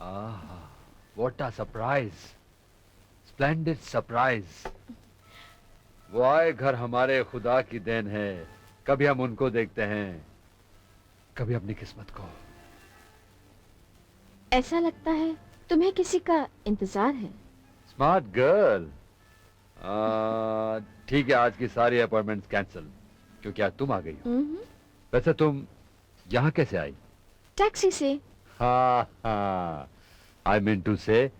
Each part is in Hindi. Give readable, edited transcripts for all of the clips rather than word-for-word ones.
आहा, what a surprise! Splendid surprise! वो आए घर हमारे खुदा की देन है। कभी हम उनको देखते हैं, कभी अपनी किस्मत को। ऐसा लगता है तुम्हें किसी का इंतजार है। Smart girl. ठीक है, आज की सारी अपॉइंटमेंट्स कैंसिल, क्योंकि आज तुम आ गई हो। वैसे तुम यहाँ कैसे आई? टैक्सी से। हाँ हाँ, आई मीन टू से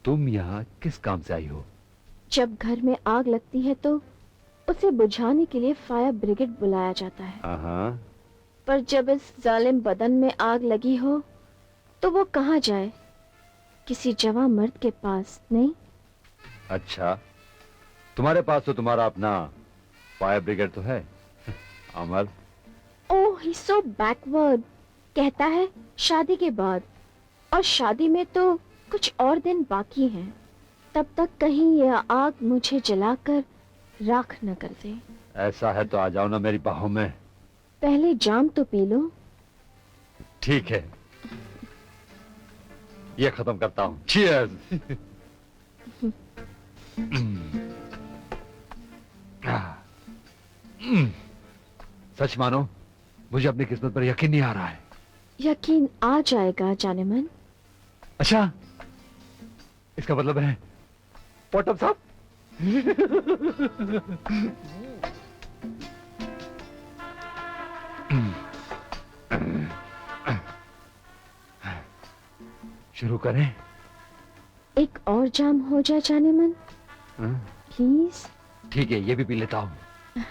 तुम यहाँ किस काम से आई हो? जब घर में आग लगती है तो उसे बुझाने के लिए फायर ब्रिगेड बुलाया जाता है। हाँ। पर जब इस जालिम बदन में आग लगी हो तो वो कहाँ जाए? किसी जवां मर्द के पास नहीं? अच्छा, तुम्हारे पास तो तुम्हारा अपना फायर ब्रिगेड तो है। अमर। ओह, ही सो बैकवर्ड। कहता है शादी के बाद, और शादी में तो कुछ और दिन बाकी हैं। तब तक कहीं यह आग मुझे जलाकर राख न कर दे। ऐसा है तो आ जाओ ना मेरी बाहों में। पहले जाम तो पी लो। ठीक है, ये खत्म करता हूँ। चीयर्स। सच मानो, मुझे अपनी किस्मत पर यकीन नहीं आ रहा है। यकीन आ जाएगा जाने मन। अच्छा, इसका मतलब है पॉटम साहब। शुरू करें? एक और जाम हो जाए जाने मन, प्लीज। ठीक है, ये भी पी लेता हूं।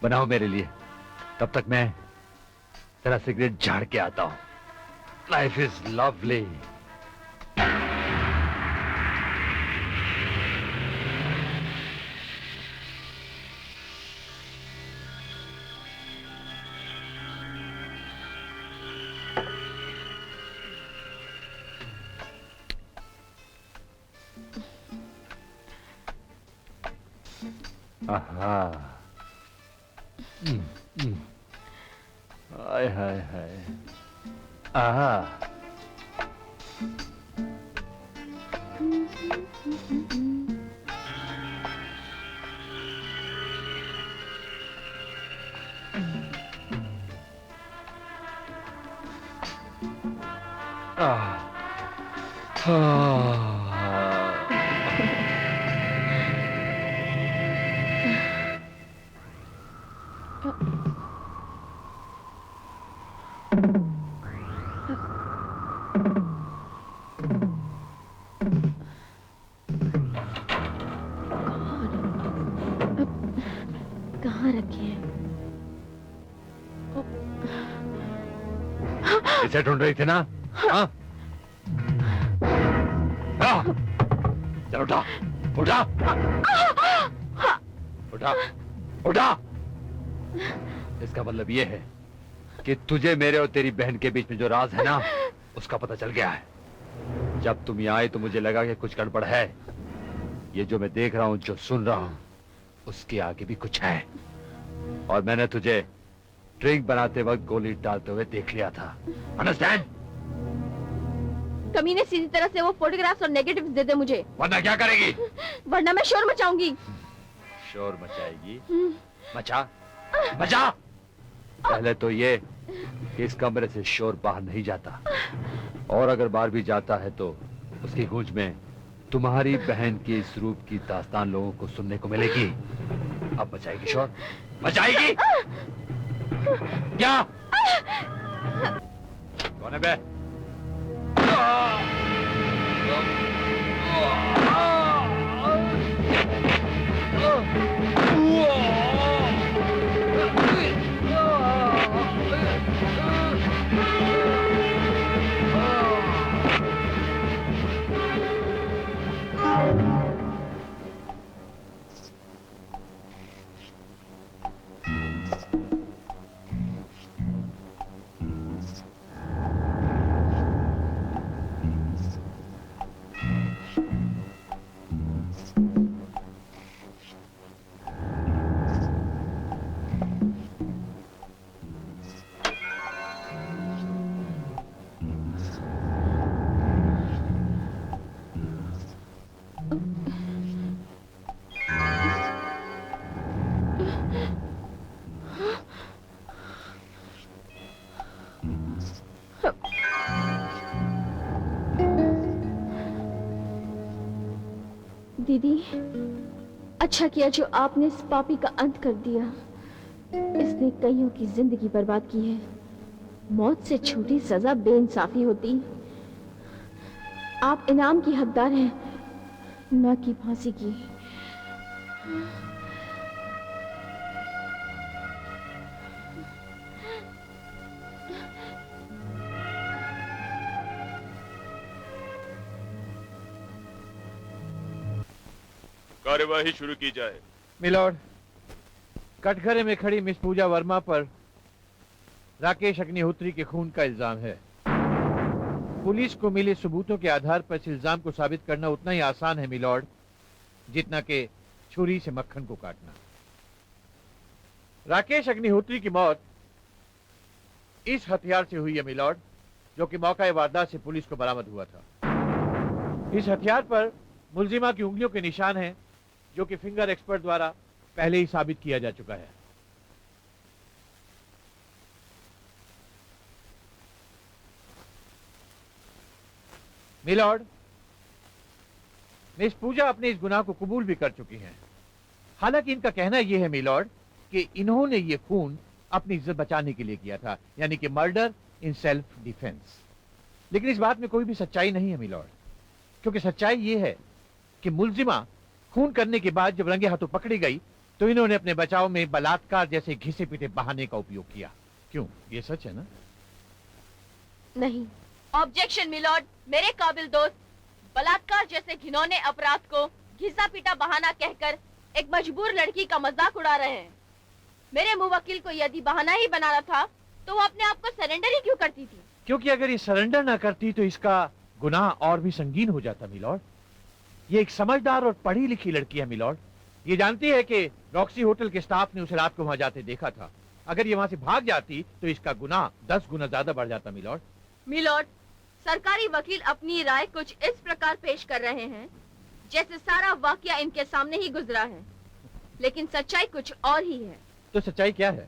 बनाओ मेरे लिए, तब तक मैं तेरा सिगरेट झाड़ के आता हूं। Life is lovely. आहा। हाय हाय हाय। आहा। कहाँ रखे हैं? इसे ढूंढ रही थी ना? हाँ? चल उठा, उठा, उठा, उठा। इसका मतलब ये है कि तुझे मेरे और तेरी बहन के बीच में जो राज है ना, उसका पता चल गया है। जब तुम यहाँ आई तो मुझे लगा कि कुछ गड़बड़ है। ये जो मैं देख रहा हूँ, जो सुन रहा हूँ, उसके आगे भी कुछ है। और मैंने तुझे ड्रिंक बनाते वक्त गोली डालते हुए देख लिया था। अंडरस्टैंड? कमीने सीधी तरह से वो फोटोग्राफ्स और नेगेटिव्स दे दे मुझे, वरना क्या करेगी? वरना मैं शोर मचाऊंगी। शोर मचाएगी? मचा, मचा। पहले तो ये कि इस कमरे से शोर बाहर नहीं जाता, और अगर बाहर भी जाता है तो उसकी गूंज में तुम्हारी बहन की इस रूप की दास्तान लोगों को सुनने को मिलेगी। अब मचाएगी शोर? मचाएगी? क्या? कौन है बे? दीदी, अच्छा किया जो आपने इस पापी का अंत कर दिया। इसने कईयों की जिंदगी बर्बाद की है। मौत से छोटी सजा बेइंसाफी होती। आप इनाम की हकदार हैं, न कि फांसी की। कार्यवाही शुरू की जाए। मिलॉर्ड, कटघरे में खड़ी मिस पूजा वर्मा पर राकेश अग्निहोत्री के खून का इल्जाम है। पुलिस को मिले सबूतों के आधार पर इस इल्जाम को साबित करना उतना ही आसान है मिलॉर्ड, जितना कि छुरी से मक्खन को काटना। राकेश अग्निहोत्री की मौत इस हथियार से हुई है मिलॉर्ड, जो कि मौका वारदात से पुलिस को बरामद हुआ था। इस हथियार पर मुलजिमा की उंगलियों के निशान हैं, जो कि फिंगर एक्सपर्ट द्वारा पहले ही साबित किया जा चुका है। मिलॉर्ड, मिस पूजा अपने इस गुनाह को कबूल भी कर चुकी हैं। हालांकि इनका कहना यह है मिलॉर्ड कि इन्होंने ये खून अपनी इज्जत बचाने के लिए किया था, यानी कि मर्डर इन सेल्फ डिफेंस। लेकिन इस बात में कोई भी सच्चाई नहीं है मिलॉर्ड, क्योंकि सच्चाई यह है कि मुलजिमा खून करने के बाद जब रंगे हाथों पकड़ी गई तो इन्होंने अपने बचाव में बलात्कार जैसे घिसे पीटे बहाने का उपयोग किया। क्यों, ये सच है ना? नहीं। ऑब्जेक्शन मिलॉर्ड, मेरे काबिल दोस्त बलात्कार जैसे घिनौने अपराध को घिसा पीटा बहाना कहकर एक मजबूर लड़की का मजाक उड़ा रहे हैं। मेरे मुवक्किल को यदि बहाना ही बनाना था तो वो अपने आप को सरेंडर ही क्यों करती थी? क्योंकि अगर ये सरेंडर ना करती तो इसका गुनाह और भी संगीन हो जाता मिलॉर्ड। ये एक समझदार और पढ़ी लिखी लड़की है मिलॉर्ड। ये जानती है कि रॉक्सी होटल के स्टाफ ने उसे रात को वहां जाते देखा था। अगर ये वहां से भाग जाती तो इसका गुनाह 10 गुना ज्यादा बढ़ जाता मिलॉर्ड। मिलॉर्ड, सरकारी वकील अपनी राय कुछ इस प्रकार पेश कर रहे हैं जैसे सारा वाकया इनके सामने ही गुजरा है, लेकिन सच्चाई कुछ और ही है। तो सच्चाई क्या है?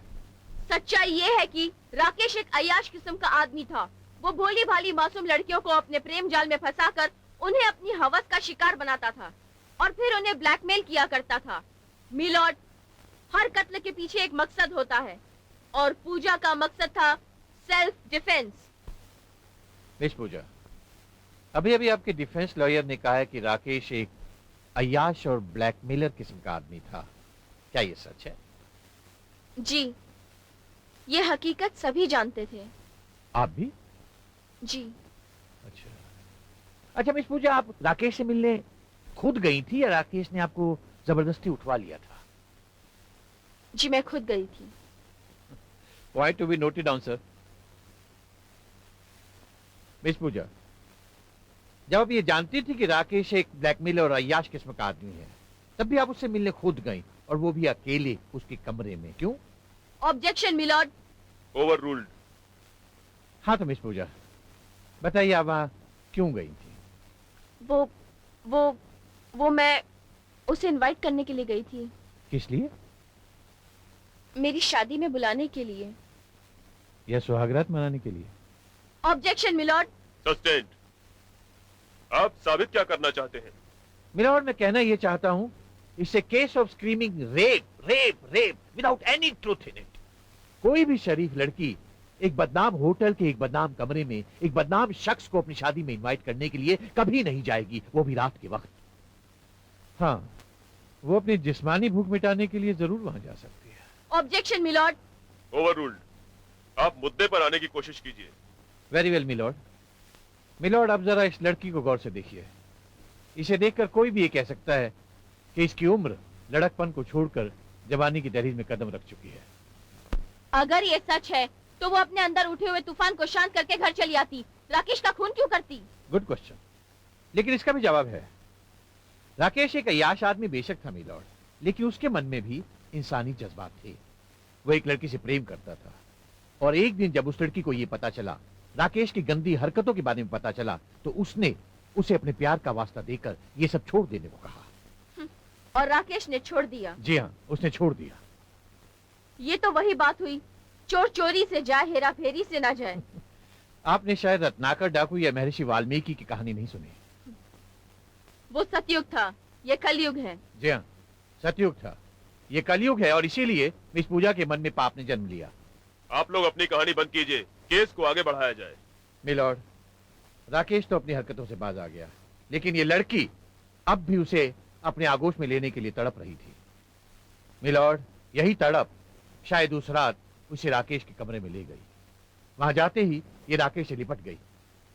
सच्चाई ये है कि राकेश एक अय्याश किस्म का आदमी था। वो भोली भाली मासूम लड़कियों को अपने प्रेम जाल में फंसाकर उन्हें अपनी हवस का शिकार बनाता था और फिर उन्हें ब्लैकमेल किया करता था। मिलॉर्ड, हर कत्ल के पीछे एक मकसद होता है और पूजा का मकसद था सेल्फ डिफेंस। मिस पूजा, अभी अभी आपके डिफेंस लॉयर ने कहा है कि राकेश एक अय्याश और ब्लैकमेलर किस्म का आदमी था। क्या ये सच है? जी, ये हकीकत सभी जानते थे। आप भी? जी। अच्छा अच्छा मिस पूजा, आप राकेश से मिलने खुद गई थी या राकेश ने आपको जबरदस्ती उठवा लिया था? जी, मैं खुद गई थी। Point to be noted down sir. Miss Pooja, जब आप ये जानती थी कि राकेश एक ब्लैकमेलर और अय्याश किस्म का आदमी है, तब भी आप उससे मिलने खुद गई, और वो भी अकेले उसके कमरे में। क्यों? Objection milord. Overruled. हाँ तो मिस पूजा बताइए, आप वहां क्यों गई थी? वो मैं उसे इनवाइट करने के लिए गई थी। किस लिए? मेरी शादी में बुलाने के लिए। या सुहागरात मनाने के लिए? Objection milord. सस्टेन्ड। आप साबित क्या करना चाहते हैं? मिलॉर्ड, मैं कहना यह चाहता हूं, it's a case of screaming rape rape rape without any truth in it. कोई भी शरीफ लड़की एक बदनाम होटल के एक बदनाम कमरे में एक बदनाम शख्स को अपनी शादी में इनवाइट करने के लिए कभी नहीं जाएगी, वो भी रात के वक्त। हाँ, वो अपनी जिस्मानी भूख मिटाने के लिए जरूर वहां जा सकती है। Objection milord. Overruled. आप मुद्दे पर आने की कोशिश कीजिए। Very well milord. मिलॉर्ड, अब जरा इस लड़की को गौर से देखिए। इसे देखकर कोई भी ये कह सकता है कि इसकी उम्र लड़कपन को छोड़कर जवानी की दहलीज में कदम रख चुकी है। अगर ये सच है तो वो अपने अंदर उठे हुए तूफान को शांत करके घर चली आती। राकेश का खून क्यों करती? गुड क्वेश्चन, लेकिन इसका भी जवाब है। राकेश एक अय्याश आदमी बेशक था मिलॉर्ड, लेकिन उसके मन में भी इंसानी जज्बात थे। वो एक लड़की से प्रेम करता था, और एक दिन जब उस लड़की को यह पता चला, राकेश की गंदी हरकतों के बारे में पता चला, तो उसने उसे अपने प्यार का वास्ता देकर ये सब छोड़ देने को कहा। और राकेश ने छोड़ दिया? जी हाँ, उसने छोड़ दिया। ये तो वही बात हुई, चोर चोरी से जाए, हेरा फेरी से ना जाए। आपने शायद रत्नाकर डाकू या महर्षि वाल्मीकि की कहानी नहीं सुनी। वो सतयुग था, ये कलयुग है। जी हाँ, सतयुग था। ये कलयुग है और इसीलिए मिस पूजा के मन में पाप ने जन्म लिया। आप लोग अपनी कहानी बंद कीजिए, केस को आगे बढ़ाया जाए। मिलॉर्ड, राकेश तो अपनी हरकतों से बाज आ गया, लेकिन ये लड़की अब भी उसे अपने आगोश में लेने के लिए तड़प रही थी। मिलॉर्ड, यही तड़प शायद उस रात उसे राकेश के कमरे में ले गई। वहां जाते ही ये राकेश से लिपट गई।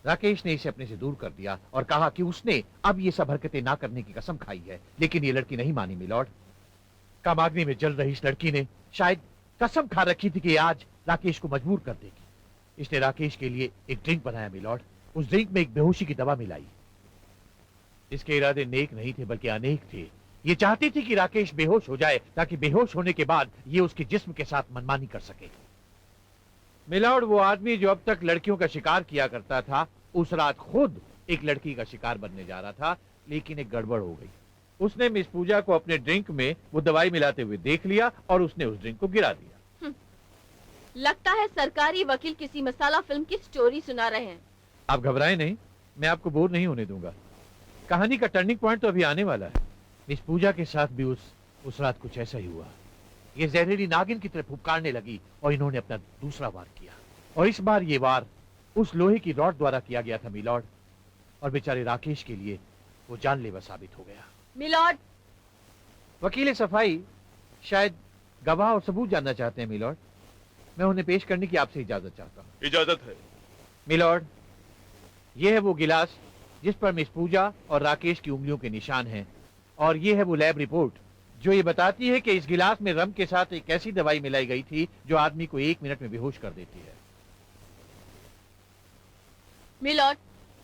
राकेश ने इसे अपने से दूर कर दिया और कहा कि उसने अब ये सब हरकतें ना करने की कसम खाई है, लेकिन ये लड़की नहीं मानी। मिलॉर्ड, कामाग्नि में जल रही इस लड़की ने शायद कसम खा रखी थी कि आज राकेश को मजबूर कर देगी। इसने राकेश के लिए एक ड्रिंक बनाया। मिलॉर्ड, उस ड्रिंक में एक बेहोशी की दवा मिलाई। इसके इरादे नेक नहीं थे बल्कि अनेक थे। ये चाहती थी कि राकेश बेहोश हो जाए ताकि बेहोश होने के बाद ये उसके जिस्म के साथ मनमानी कर सके। मिलॉर्ड, वो आदमी जो अब तक लड़कियों का शिकार किया करता था, उस रात खुद एक लड़की का शिकार बनने जा रहा था, लेकिन एक गड़बड़ हो गई। उसने मिस पूजा को अपने ड्रिंक में वो दवाई मिलाते हुए देख लिया और उसने उस ड्रिंक को गिरा दिया। लगता है सरकारी वकील किसी मसाला फिल्म की स्टोरी सुना रहे हैं। आप घबराएं नहीं, मैं आपको बोर नहीं होने दूंगा। कहानी का टर्निंग पॉइंट तो अभी आने वाला है। मिस पूजा के साथ भी उस रात कुछ ऐसा ही हुआ। ये जहरीली नागिन की तरह फुफकारने लगी और इन्होंने अपना दूसरा वार किया, और इस बार ये वार उस लोहे की रॉड द्वारा किया गया था। मिलॉर्ड, और बेचारे राकेश के लिए वो जानलेवा साबित हो गया। मिलॉर्ड, वकील सफाई शायद गवाह और सबूत जानना चाहते हैं। मिलॉर्ड, मैं उन्हें पेश करने की आपसे इजाजत चाहता हूँ। इजाजत है। मिलॉर्ड, ये है वो गिलास जिस पर मिस पूजा और राकेश की उंगलियों के निशान हैं, और ये है वो लैब रिपोर्ट जो ये बताती है कि इस गिलास में रम के साथ एक ऐसी दवाई मिलाई गई थी जो आदमी को 1 मिनट में बेहोश कर देती है। मिलॉर्ड,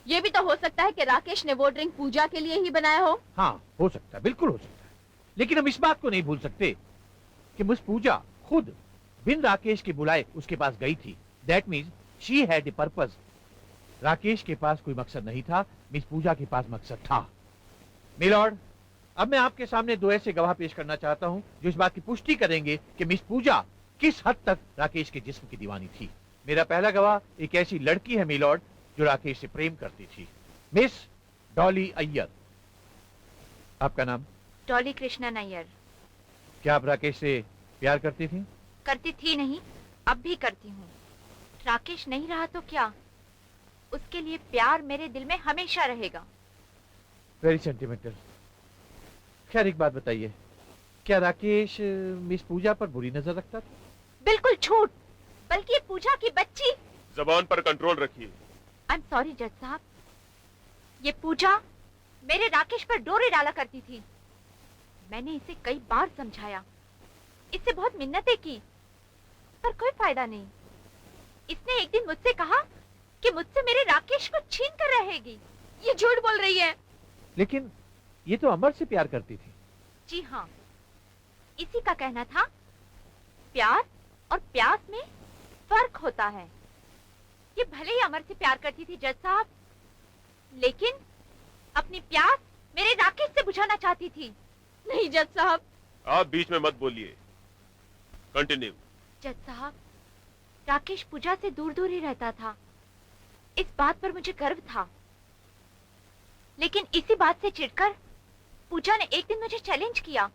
ये भी तो हो सकता है कि राकेश ने वो ड्रिंक पूजा के लिए ही बनाया हो। हाँ, हो सकता है, बिल्कुल हो सकता है, लेकिन हम इस बात को नहीं भूल सकते कि मिस पूजा खुद बिन राकेश के बुलाए उसके पास गई थी। That means she had a purpose. Rakesh के पास कोई मकसद नहीं था, मिस पूजा के पास मकसद था। मिलॉर्ड, अब मैं आपके सामने 2 ऐसे गवाह पेश करना चाहता हूं जो इस बात की पुष्टि करेंगे कि मिस पूजा किस हद तक राकेश के जिस्म की दीवानी थी। मेरा पहला गवाह एक ऐसी लड़की है मिलॉर्ड जो राकेश से प्रेम करती थी, मिस डॉली अय्यर। आपका नाम? डॉली कृष्णन अय्यर। क्या आप राकेश से प्यार करती थी? करती थी नहीं, अब भी करती हूँ। राकेश नहीं रहा तो क्या, उसके लिए प्यार मेरे दिल में हमेशा रहेगा। Very sentimental. खैर, एक बात बताइए, क्या राकेश मिस पूजा पर बुरी नजर रखता था? बिल्कुल झूठ, बल्कि ये पूजा की बच्ची। जबान पर कंट्रोल रखिए। आई एम सॉरी जज साहब, ये पूजा मेरे राकेश पर डोरे डाला करती थी। मैंने इसे कई बार समझाया, इससे बहुत मिन्नतें की, पर कोई फायदा नहीं। इसने एक दिन मुझसे कहा कि मुझसे मेरे राकेश को छीन कर रहेगी। ये झूठ बोल रही है। लेकिन ये तो अमर से प्यार करती थी। जी हाँ, इसी का कहना था, प्यार और प्यास में फर्क होता है। ये भले ही अमर से प्यार करती थी जज साहब, लेकिन अपनी प्यास मेरे राकेश से बुझाना चाहती थी। नहीं जज साहब, आप बीच में मत बोलिए, कंटिन्यू। जज साहब, राकेश पूजा से दूर दूर ही रहता था, इस बात पर मुझे गर्व था। लेकिन इसी बात से चिढ़कर पूजा ने एक दिन मुझे चैलेंज किया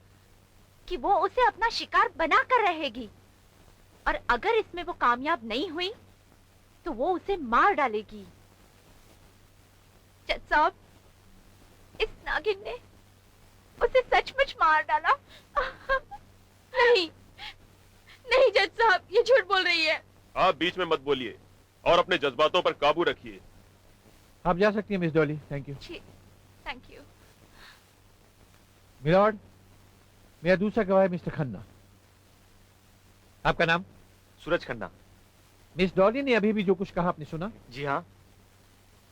कि वो उसे अपना शिकार बनाकर रहेगी, और अगर इसमें वो कामयाब नहीं हुई तो वो उसे मार डालेगी। जज साहब, इस नागिन ने उसे सचमुच मार डाला। नहीं नहीं जज साहब, ये झूठ बोल रही है। आप बीच में मत बोलिए और अपने जज्बातों पर काबू रखिए। आप जा सकती हैं मिस डॉली। Thank you. जी, थैंक यू। मिलॉर्ड, मेरा दूसरा गवाह है मिस्टर खन्ना। आपका नाम? सूरज खन्ना। मिस डॉली ने अभी भी जो कुछ कहा आपने सुना? जी हाँ,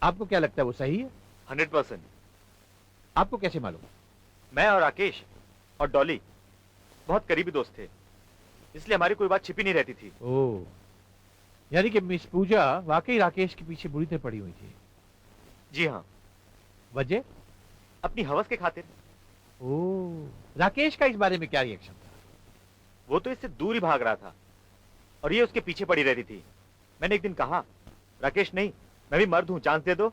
आपको क्या लगता है वो सही है? 100%। आपको कैसे मालूम? मैं और राकेश और डॉली बहुत करीबी दोस्त थे, इसलिए हमारी कोई बात छिपी नहीं रहती थी। ओह, यानी कि मिस पूजा वाकई राकेश के पीछे बुरी तरह पड़ी हुई थी। जी हाँ, वजह? अपनी हवस के खातिर। ओह, राकेश का इस बारे में क्या रिएक्शन था? वो तो इससे दूर ही भाग रहा था और ये उसके पीछे पड़ी रहती थी। मैंने एक दिन कहा, राकेश नहीं, मैं भी मर्द हूं, चांस दे दो।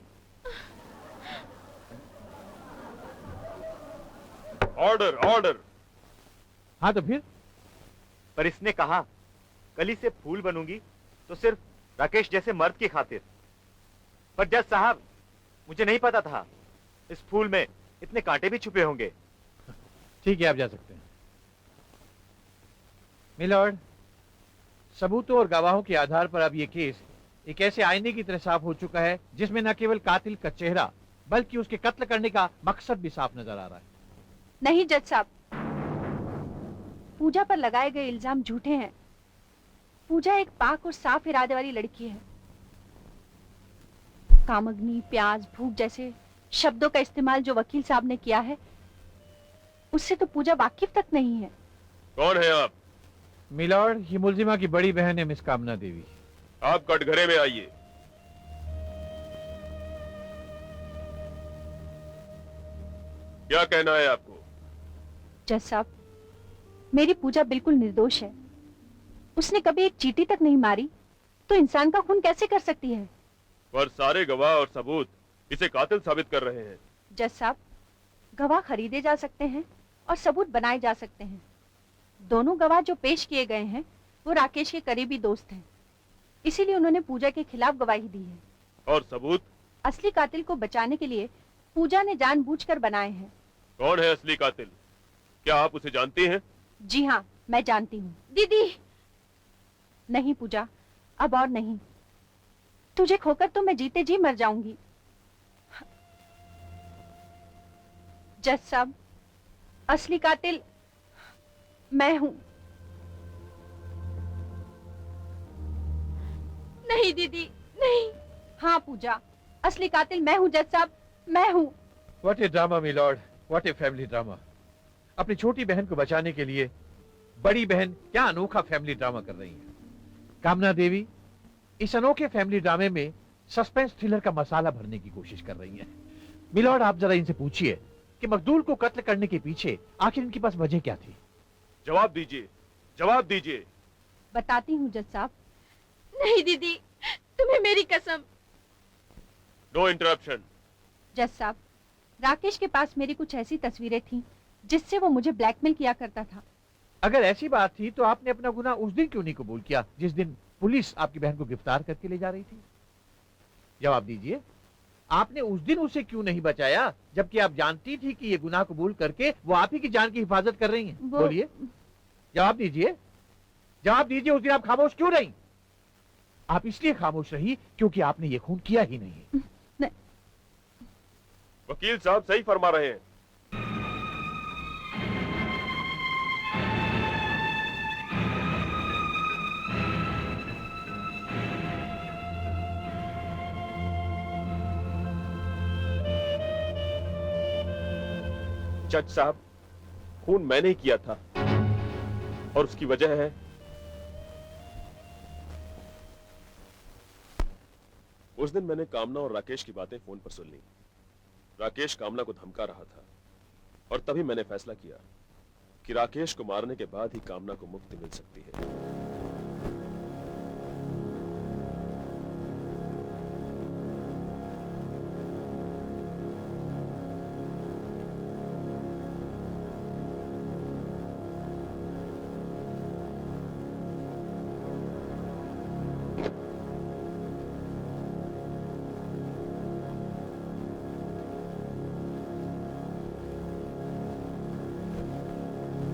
Order order. हाँ तो फिर? पर इसने कहा कली से फूल बनूंगी तो सिर्फ राकेश जैसे मर्द की खातिर। पर जज साहब, मुझे नहीं पता था इस फूल में इतने कांटे भी छुपे होंगे। ठीक है, आप जा सकते हैं। मिलॉर्ड, सबूतों और गवाहों के आधार पर अब ये केस एक ऐसे आईने की तरह साफ हो चुका है जिसमें न केवल कातिल का चेहरा बल्कि उसके कत्ल करने का मकसद भी साफ नजर आ रहा है। नहीं जज साहब, पूजा पर लगाए गए इल्जाम झूठे हैं। पूजा एक पाक और साफ इरादे वाली लड़की है। कामग्नि, प्याज, भूख जैसे शब्दों का इस्तेमाल जो वकील साहब ने किया है उससे तो पूजा वाकिफ तक नहीं है। कौन है आप? मिलॉर्ड, ये मुलजिमा की बड़ी बहन है मिस कामना देवी। आप कटघरे में आइए। क्या कहना है आपको? जज साहब, मेरी पूजा बिल्कुल निर्दोष है। उसने कभी एक चींटी तक नहीं मारी तो इंसान का खून कैसे कर सकती है? पर सारे गवाह और सबूत इसे कातिल साबित कर रहे हैं। जज साहब, गवाह खरीदे जा सकते हैं और सबूत बनाए जा सकते हैं। दोनों गवाह जो पेश किए गए हैं वो राकेश के करीबी दोस्त हैं, इसीलिए उन्होंने पूजा के खिलाफ गवाही दी है। और सबूत? असली कातिल को बचाने के लिए पूजा ने जानबूझकर बनाए हैं। कौन है असली कातिल? क्या आप उसे जानती हैं? जी हाँ, मैं जानती हूँ। दीदी! नहीं पूजा, अब और नहीं। तुझे खोकर तो मैं जीते जी मर जाऊंगी। जज साहब, असली कातिल मैं हूं। नहीं दीदी, नहीं। हाँ पूजा, असली कातिल मैं हूं जज साहब, मैं हूं। What a drama milord, what a family drama. अपनी छोटी बहन को बचाने के लिए बड़ी बहन क्या अनोखा फैमिली ड्रामा कर रही है। कामना देवी इस अनोखे फैमिली ड्रामे में सस्पेंस थ्रिलर का मसाला भरने की कोशिश कर रही है। मिलॉर्ड, आप जरा इनसे पूछिए कि मकदूल को कत्ल करने के पीछे आखिर इनके पास वजह क्या थी। जवाब दीजिए, जवाब दीजिए। बताती हूँ जज साहब। नहीं दीदी, तुम्हें मेरी कसम। No interruption. जज साहब, राकेश के पास मेरी कुछ ऐसी तस्वीरें थीं जिससे वो मुझे ब्लैकमेल किया करता था। अगर ऐसी बात थी तो आपने अपना गुनाह उस दिन क्यों नहीं कबूल किया जिस दिन पुलिस आपकी बहन को गिरफ्तार करके ले जा रही थी? जवाब दीजिए, आपने उस दिन उसे क्यों नहीं बचाया जबकि आप जानती थी कि ये गुनाह कबूल करके वो आप ही की जान की हिफाजत कर रही हैं? बोलिए, जवाब दीजिए, जवाब दीजिए। उस दिन आप खामोश क्यों रही? आप इसलिए खामोश रही क्योंकि आपने ये खून किया ही नहीं। वकील साहब सही फरमा रहे हैं। जज साहब, खून मैंने ही किया था और उसकी वजह है उस दिन मैंने कामना और राकेश की बातें फोन पर सुन ली। राकेश कामना को धमका रहा था और तभी मैंने फैसला किया कि राकेश को मारने के बाद ही कामना को मुक्ति मिल सकती है।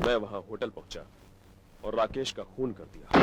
मैं वहां होटल पहुंचा और राकेश का खून कर दिया।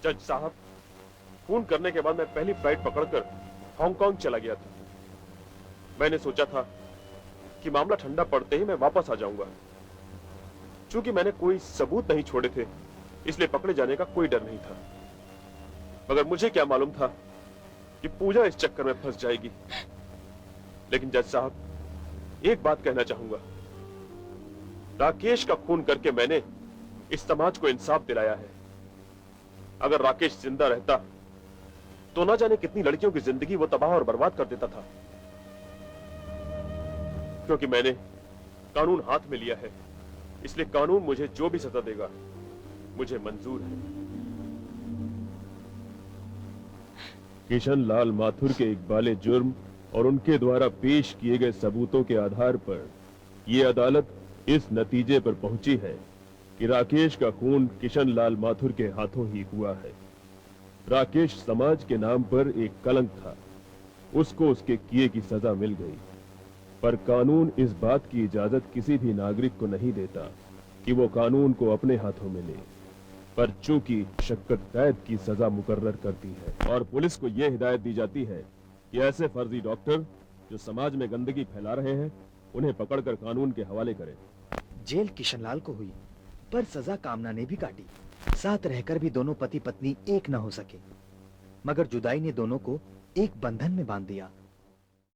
जज साहब, खून करने के बाद मैं पहली फ्लाइट पकड़कर हांगकांग चला गया था। मैंने सोचा था कि मामला ठंडा पड़ते ही मैं वापस आ जाऊंगा। चूंकि मैंने कोई सबूत नहीं छोड़े थे, इसलिए पकड़े जाने का कोई डर नहीं था। मगर मुझे क्या मालूम था कि पूजा इस चक्कर में फंस जाएगी। लेकिन जज साहब, एक बात कहना चाहूंगा। राकेश का खून करके मैंने इस समाज को इंसाफ दिलाया है। अगर राकेश जिंदा रहता तो ना जाने कितनी लड़कियों की जिंदगी वो तबाह और बर्बाद कर देता था। क्योंकि मैंने कानून हाथ में लिया है, इसलिए कानून मुझे जो भी सजा देगा मुझे मंजूर है। किशन लाल माथुर के इकबाले जुर्म और उनके द्वारा पेश किए गए सबूतों के आधार पर यह अदालत इस नतीजे पर पहुंची है कि राकेश का खून किशन लाल माथुर के हाथों ही हुआ है। राकेश समाज के नाम पर एक कलंक था, उसको उसके किए की सजा मिल गई। पर कानून इस बात की इजाजत किसी भी नागरिक को नहीं देता कि वो कानून को अपने हाथों में ले, पर चूंकि शक्कत कैद की सजा मुकर्रर करती है और पुलिस को यह हिदायत दी जाती है कि ऐसे फर्जी डॉक्टर जो समाज में गंदगी फैला रहे हैं उन्हें पकड़कर कानून के हवाले करें। जेल किशनलाल को हुई, पर सजा कामना ने भी काटी। साथ रहकर भी दोनों पति पत्नी एक न हो सके, मगर जुदाई ने दोनों को एक बंधन में बांध दिया।